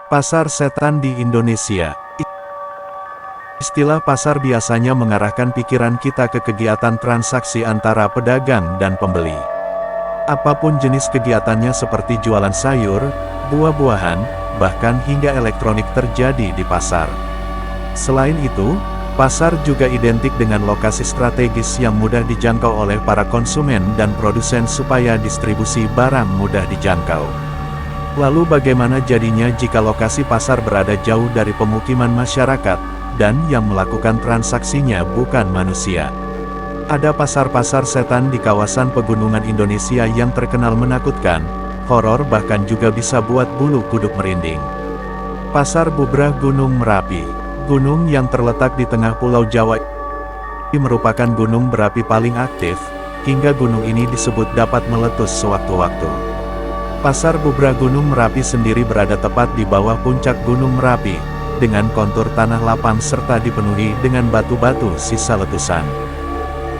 Pasar setan di Indonesia. Istilah pasar biasanya mengarahkan pikiran kita ke kegiatan transaksi antara pedagang dan pembeli. Apapun jenis kegiatannya seperti jualan sayur, buah-buahan, bahkan hingga elektronik terjadi di pasar. Selain itu, pasar juga identik dengan lokasi strategis yang mudah dijangkau oleh para konsumen dan produsen supaya distribusi barang mudah dijangkau. Lalu bagaimana jadinya jika lokasi pasar berada jauh dari pemukiman masyarakat, dan yang melakukan transaksinya bukan manusia? Ada pasar-pasar setan di kawasan pegunungan Indonesia yang terkenal menakutkan, horor bahkan juga bisa buat bulu kuduk merinding. Pasar Bubrah Gunung Merapi. Gunung yang terletak di tengah Pulau Jawa ini merupakan gunung berapi paling aktif, hingga gunung ini disebut dapat meletus sewaktu-waktu. Pasar Bubrah Gunung Merapi sendiri berada tepat di bawah puncak Gunung Merapi, dengan kontur tanah lapang serta dipenuhi dengan batu-batu sisa letusan.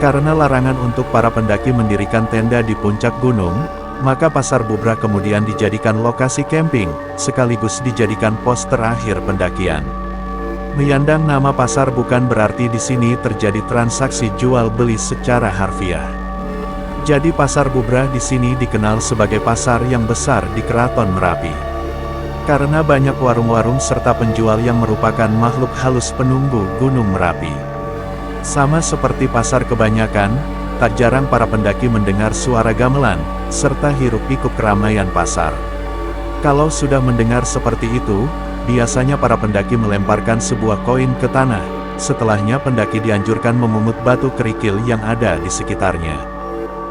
Karena larangan untuk para pendaki mendirikan tenda di puncak gunung, maka Pasar Bubrah kemudian dijadikan lokasi camping, sekaligus dijadikan pos terakhir pendakian. Menyandang nama pasar bukan berarti di sini terjadi transaksi jual beli secara harfiah. Jadi Pasar Bubrah di sini dikenal sebagai pasar yang besar di Keraton Merapi. Karena banyak warung-warung serta penjual yang merupakan makhluk halus penunggu Gunung Merapi. Sama seperti pasar kebanyakan, tak jarang para pendaki mendengar suara gamelan, serta hiruk-pikuk keramaian pasar. Kalau sudah mendengar seperti itu, biasanya para pendaki melemparkan sebuah koin ke tanah, setelahnya pendaki dianjurkan memungut batu kerikil yang ada di sekitarnya.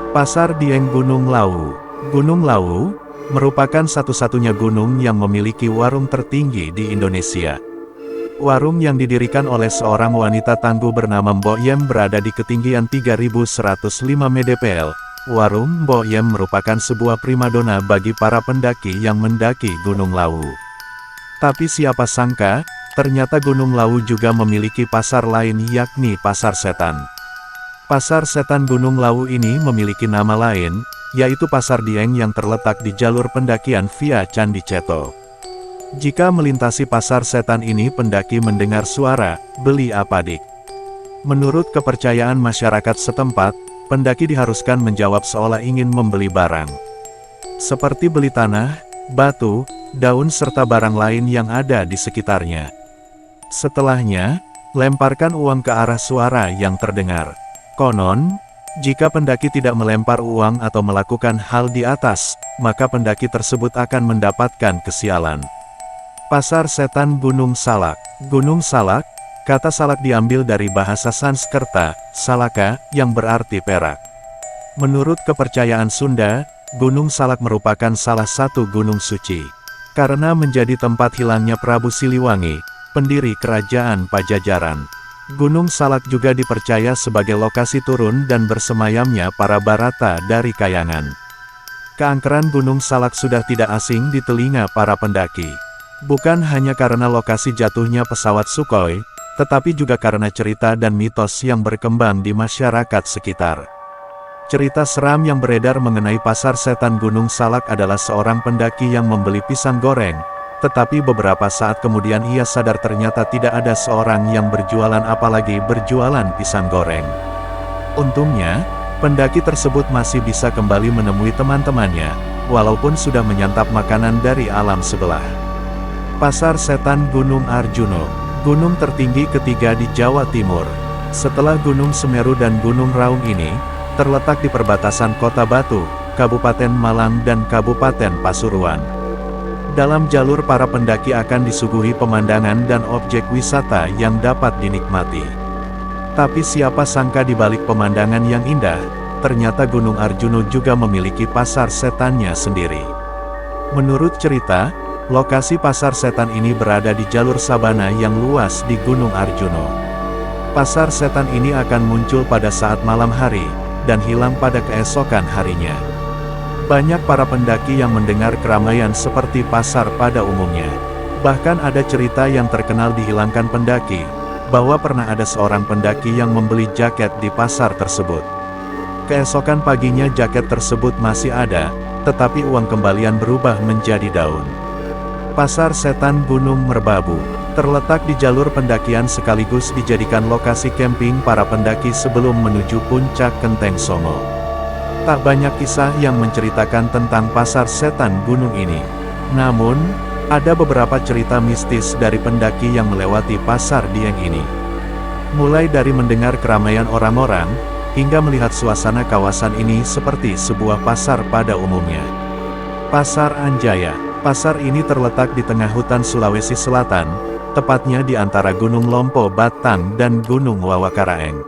Pasar Dieng Gunung Lawu. Gunung Lawu merupakan satu-satunya gunung yang memiliki warung tertinggi di Indonesia. Warung yang didirikan oleh seorang wanita tangguh bernama Mbok Yem berada di ketinggian 3105 mdpl. Warung Mbok Yem merupakan sebuah primadona bagi para pendaki yang mendaki Gunung Lawu. Tapi siapa sangka, ternyata Gunung Lawu juga memiliki pasar lain yakni Pasar Setan. Pasar Setan Gunung Lawu ini memiliki nama lain, yaitu Pasar Dieng yang terletak di jalur pendakian via Candi Ceto. Jika melintasi Pasar Setan ini pendaki mendengar suara, "Beli apa dik?" Menurut kepercayaan masyarakat setempat, pendaki diharuskan menjawab seolah ingin membeli barang. Seperti beli tanah, batu, daun serta barang lain yang ada di sekitarnya. Setelahnya, lemparkan uang ke arah suara yang terdengar. Konon, jika pendaki tidak melempar uang atau melakukan hal di atas, maka pendaki tersebut akan mendapatkan kesialan. Pasar Setan Gunung Salak. Gunung Salak, kata salak diambil dari bahasa Sanskerta, salaka, yang berarti perak. Menurut kepercayaan Sunda, Gunung Salak merupakan salah satu gunung suci. Karena menjadi tempat hilangnya Prabu Siliwangi, pendiri kerajaan Pajajaran. Gunung Salak juga dipercaya sebagai lokasi turun dan bersemayamnya para Barata dari Kayangan. Keangkeran Gunung Salak sudah tidak asing di telinga para pendaki. Bukan hanya karena lokasi jatuhnya pesawat Sukhoi, tetapi juga karena cerita dan mitos yang berkembang di masyarakat sekitar. Cerita seram yang beredar mengenai Pasar Setan Gunung Salak adalah seorang pendaki yang membeli pisang goreng, tetapi beberapa saat kemudian ia sadar ternyata tidak ada seorang yang berjualan apalagi berjualan pisang goreng. Untungnya, pendaki tersebut masih bisa kembali menemui teman-temannya, walaupun sudah menyantap makanan dari alam sebelah. Pasar Setan Gunung Arjuno. Gunung tertinggi ketiga di Jawa Timur. Setelah Gunung Semeru dan Gunung Raung ini, terletak di perbatasan Kota Batu, Kabupaten Malang dan Kabupaten Pasuruan. Dalam jalur para pendaki akan disuguhi pemandangan dan objek wisata yang dapat dinikmati. Tapi siapa sangka di balik pemandangan yang indah, ternyata Gunung Arjuno juga memiliki pasar setannya sendiri. Menurut cerita, lokasi Pasar Setan ini berada di jalur sabana yang luas di Gunung Arjuno. Pasar setan ini akan muncul pada saat malam hari, dan hilang pada keesokan harinya. Banyak para pendaki yang mendengar keramaian seperti pasar pada umumnya. Bahkan ada cerita yang terkenal dihilangkan pendaki, bahwa pernah ada seorang pendaki yang membeli jaket di pasar tersebut. Keesokan paginya jaket tersebut masih ada, tetapi uang kembalian berubah menjadi daun. Pasar Setan Gunung Merbabu terletak di jalur pendakian sekaligus dijadikan lokasi camping para pendaki sebelum menuju puncak Genteng Songo. Tak banyak kisah yang menceritakan tentang Pasar Setan Gunung ini. Namun, ada beberapa cerita mistis dari pendaki yang melewati Pasar Dieng ini. Mulai dari mendengar keramaian orang-orang, hingga melihat suasana kawasan ini seperti sebuah pasar pada umumnya. Pasar Anjaya. Pasar ini terletak di tengah hutan Sulawesi Selatan, tepatnya di antara Gunung Lompo Batang dan Gunung Wawakaraeng.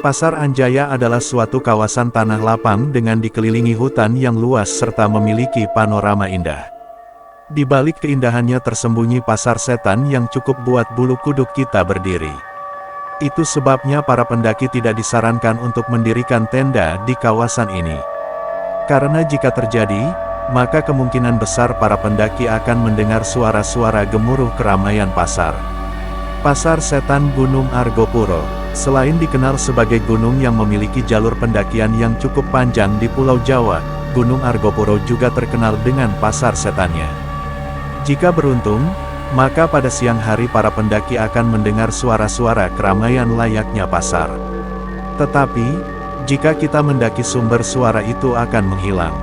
Pasar Anjaya adalah suatu kawasan tanah lapang dengan dikelilingi hutan yang luas serta memiliki panorama indah. Di balik keindahannya tersembunyi pasar setan yang cukup buat bulu kuduk kita berdiri. Itu sebabnya para pendaki tidak disarankan untuk mendirikan tenda di kawasan ini. Karena jika terjadi, maka kemungkinan besar para pendaki akan mendengar suara-suara gemuruh keramaian pasar. Pasar Setan Gunung Argopuro. Selain dikenal sebagai gunung yang memiliki jalur pendakian yang cukup panjang di Pulau Jawa, Gunung Argopuro juga terkenal dengan pasar setannya. Jika beruntung, maka pada siang hari para pendaki akan mendengar suara-suara keramaian layaknya pasar. Tetapi, jika kita mendaki sumber suara itu akan menghilang.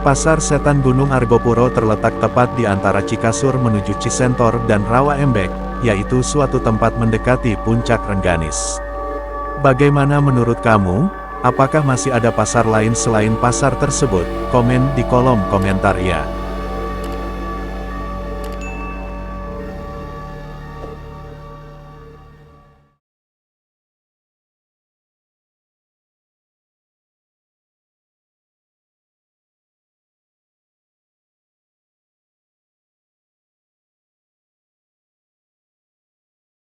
Pasar Setan Gunung Argopuro terletak tepat di antara Cikasur menuju Cisentor dan Rawa Embek, yaitu suatu tempat mendekati puncak Rengganis. Bagaimana menurut kamu? Apakah masih ada pasar lain selain pasar tersebut? Komen di kolom komentar ya.